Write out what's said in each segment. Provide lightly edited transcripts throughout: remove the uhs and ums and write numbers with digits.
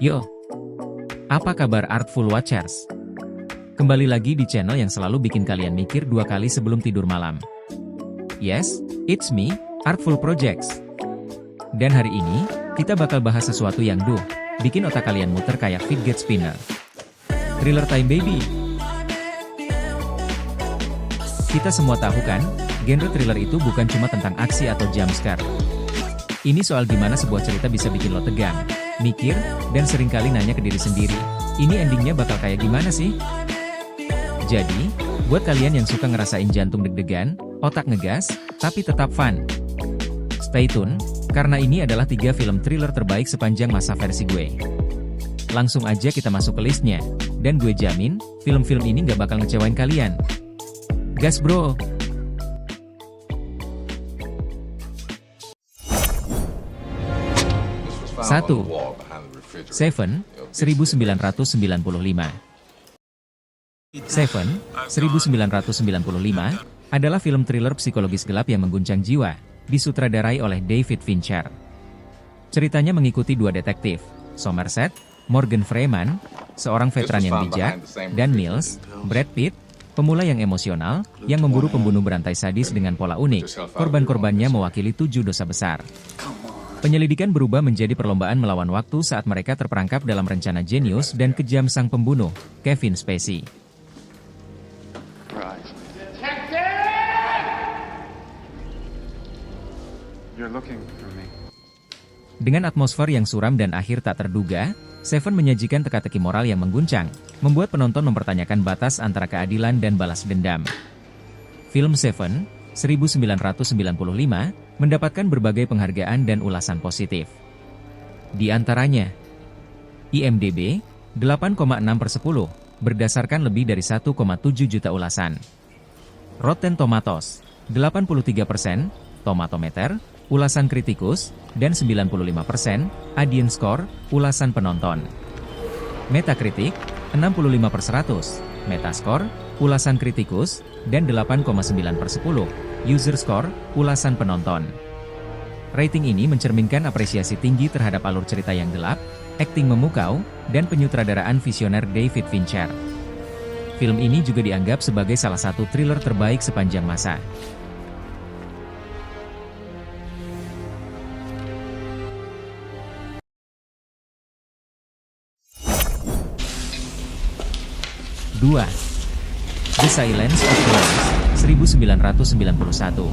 Yo, apa kabar Artful Watchers? Kembali lagi di channel yang selalu bikin kalian mikir dua kali sebelum tidur malam. Yes, it's me, Artful Projects. Dan hari ini, kita bakal bahas sesuatu yang bikin otak kalian muter kayak fidget spinner. Thriller time baby. Kita semua tahu kan, genre thriller itu bukan cuma tentang aksi atau jumpscare. Ini soal gimana sebuah cerita bisa bikin lo tegang, mikir, dan seringkali nanya ke diri sendiri, ini endingnya bakal kayak gimana sih? Jadi, buat kalian yang suka ngerasain jantung deg-degan, otak ngegas, tapi tetap fun. Stay tune, karena ini adalah 3 film thriller terbaik sepanjang masa versi gue. Langsung aja kita masuk ke listnya, dan gue jamin, film-film ini nggak bakal ngecewain kalian. Gas bro! 1. Seven, 1995. Seven, 1995, adalah film thriller psikologis gelap yang mengguncang jiwa, disutradarai oleh David Fincher. Ceritanya mengikuti dua detektif, Somerset, Morgan Freeman, seorang veteran yang bijak, dan Niels, Brad Pitt, pemula yang emosional, yang memburu pembunuh berantai sadis dengan pola unik. Korban-korbannya mewakili 7 dosa besar. Penyelidikan berubah menjadi perlombaan melawan waktu saat mereka terperangkap dalam rencana jenius dan kejam sang pembunuh, Kevin Spacey. Dengan atmosfer yang suram dan akhir tak terduga, Seven menyajikan teka-teki moral yang mengguncang, membuat penonton mempertanyakan batas antara keadilan dan balas dendam. Film Seven, 1995, mendapatkan berbagai penghargaan dan ulasan positif. Di antaranya, IMDb, 8,6/10, berdasarkan lebih dari 1,7 juta ulasan. Rotten Tomatoes, 83%, Tomatometer, ulasan kritikus, dan 95%, audience score, ulasan penonton. Metacritic, 65/100, Metascore, ulasan kritikus, dan 8,9/10, user score, ulasan penonton. Rating ini mencerminkan apresiasi tinggi terhadap alur cerita yang gelap, akting memukau, dan penyutradaraan visioner David Fincher. Film ini juga dianggap sebagai salah satu thriller terbaik sepanjang masa. Dua. The Silence of the Lambs, 1991.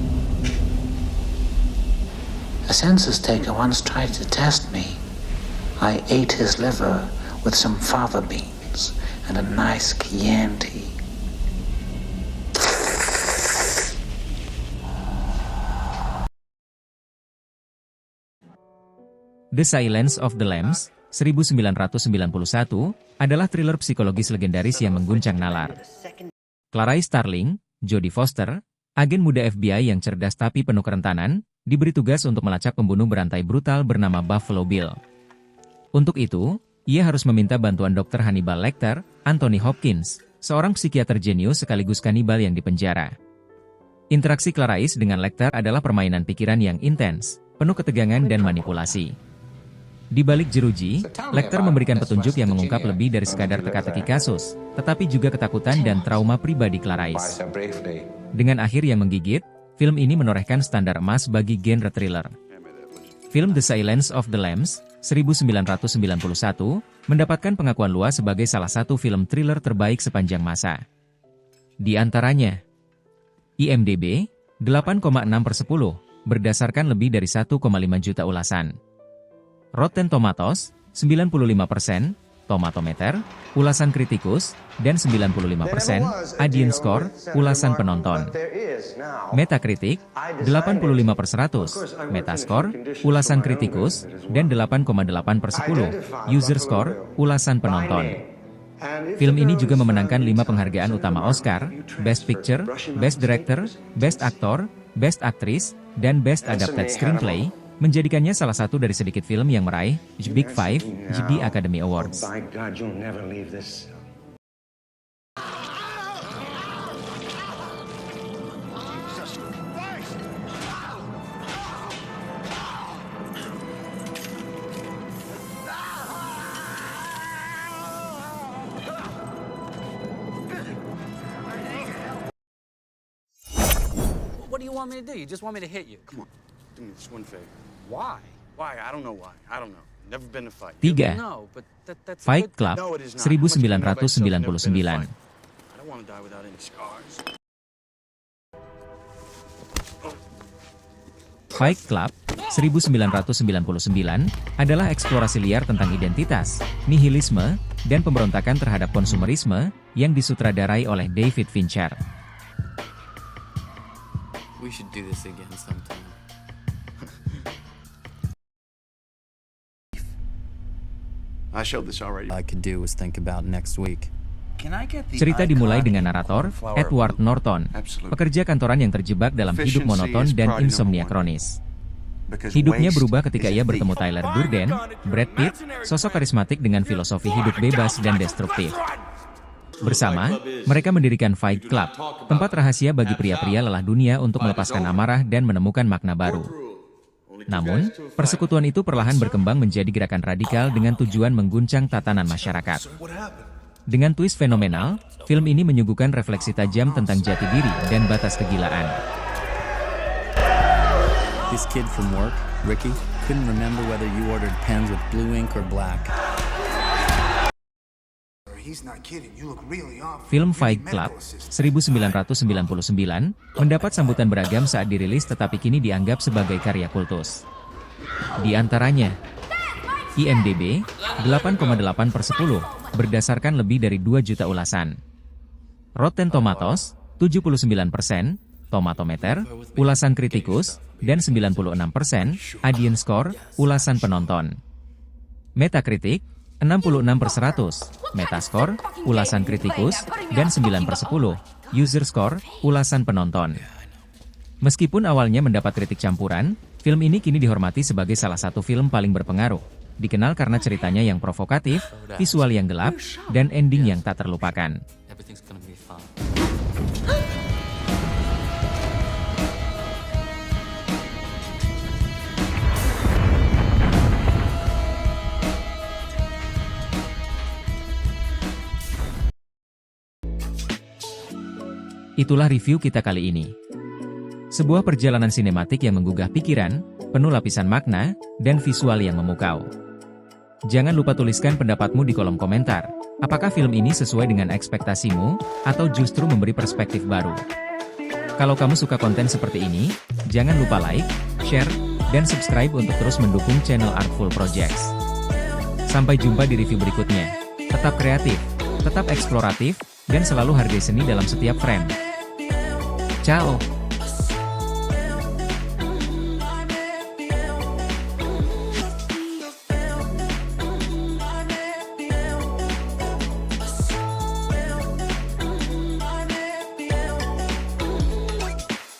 A census taker once tried to test me. I ate his liver with some fava beans and a nice Chianti. The Silence of the Lambs, 1991, adalah thriller psikologis legendaris yang mengguncang nalar. Clarice Starling, Jodie Foster, agen muda FBI yang cerdas tapi penuh kerentanan, diberi tugas untuk melacak pembunuh berantai brutal bernama Buffalo Bill. Untuk itu, ia harus meminta bantuan Dr. Hannibal Lecter, Anthony Hopkins, seorang psikiater jenius sekaligus kanibal yang dipenjara. Interaksi Clarice dengan Lecter adalah permainan pikiran yang intens, penuh ketegangan dan manipulasi. Di balik jeruji, Lecter memberikan petunjuk yang mengungkap lebih dari sekadar teka-teki kasus, tetapi juga ketakutan dan trauma pribadi Clarice. Dengan akhir yang menggigit, film ini menorehkan standar emas bagi genre thriller. Film The Silence of the Lambs, 1991, mendapatkan pengakuan luas sebagai salah satu film thriller terbaik sepanjang masa. Di antaranya, IMDb, 8,6/10, berdasarkan lebih dari 1,5 juta ulasan. Rotten Tomatoes, 95%, Tomatometer, ulasan kritikus, dan 95%, audience score, ulasan penonton. Metacritic, 85/100, Metascore, ulasan kritikus, dan 8,8/10, user score, ulasan penonton. Film ini juga memenangkan 5 penghargaan utama Oscar, Best Picture, Best Director, Best Actor, Best Actress, dan Best Adapted Screenplay, menjadikannya salah satu dari sedikit film yang meraih Big Five di Academy Awards. What do you want me to do? You just want me to hit you? Come on, do me this one favor. Why? Why? I don't know why. I don't know. Never been in a fight. 3. No, but that's a Fight good- Club, No, it is not. How much do you know about yourself? Never been in a 1999. fight. I don't want to die without any scars. Fight Club, 1999, adalah eksplorasi liar tentang identitas, nihilisme, dan pemberontakan terhadap konsumerisme, yang disutradarai oleh David Fincher. We should do this again sometime. I showed this already. I could do was think about next week. Can I get the Cerita dimulai icon dengan narator, cornflower Edward blue? Norton, Absolutely. pekerja kantoran yang terjebak dalam hidup monoton dan insomnia kronis. Because Hidupnya waste berubah ketika is a ia thief. bertemu Tyler Durden, Brad Pitt, sosok karismatik dengan filosofi hidup bebas dan destruktif. Bersama, mereka mendirikan Fight Club, tempat rahasia bagi pria-pria lelah dunia untuk melepaskan amarah dan menemukan makna baru. Namun, persekutuan itu perlahan berkembang menjadi gerakan radikal dengan tujuan mengguncang tatanan masyarakat. Dengan twist fenomenal, film ini menyuguhkan refleksi tajam tentang jati diri dan batas kegilaan. This kid from work, Ricky, couldn't remember whether you ordered pens with blue ink or black. He's not kidding. You look really off. Film You Fight need Club, medical assistance. 1999, mendapat sambutan beragam saat dirilis tetapi kini dianggap sebagai karya kultus. Di antaranya, IMDb, 8,8/10, berdasarkan lebih dari 2 juta ulasan. Rotten Tomatoes, 79%, Tomatometer, ulasan kritikus, dan 96%, audience score, ulasan penonton. Metacritic, 66/100, Metascore, ulasan kritikus, dan 9/10, user score, ulasan penonton. Meskipun awalnya mendapat kritik campuran, film ini kini dihormati sebagai salah satu film paling berpengaruh. Dikenal karena ceritanya yang provokatif, visual yang gelap, dan ending yang tak terlupakan. Everything's gonna be fine. Itulah review kita kali ini. Sebuah perjalanan sinematik yang menggugah pikiran, penuh lapisan makna, dan visual yang memukau. Jangan lupa tuliskan pendapatmu di kolom komentar. Apakah film ini sesuai dengan ekspektasimu, atau justru memberi perspektif baru? Kalau kamu suka konten seperti ini, jangan lupa like, share, dan subscribe untuk terus mendukung channel Artful Projects. Sampai jumpa di review berikutnya. Tetap kreatif, tetap eksploratif, dan selalu hargai seni dalam setiap frame. Ciao!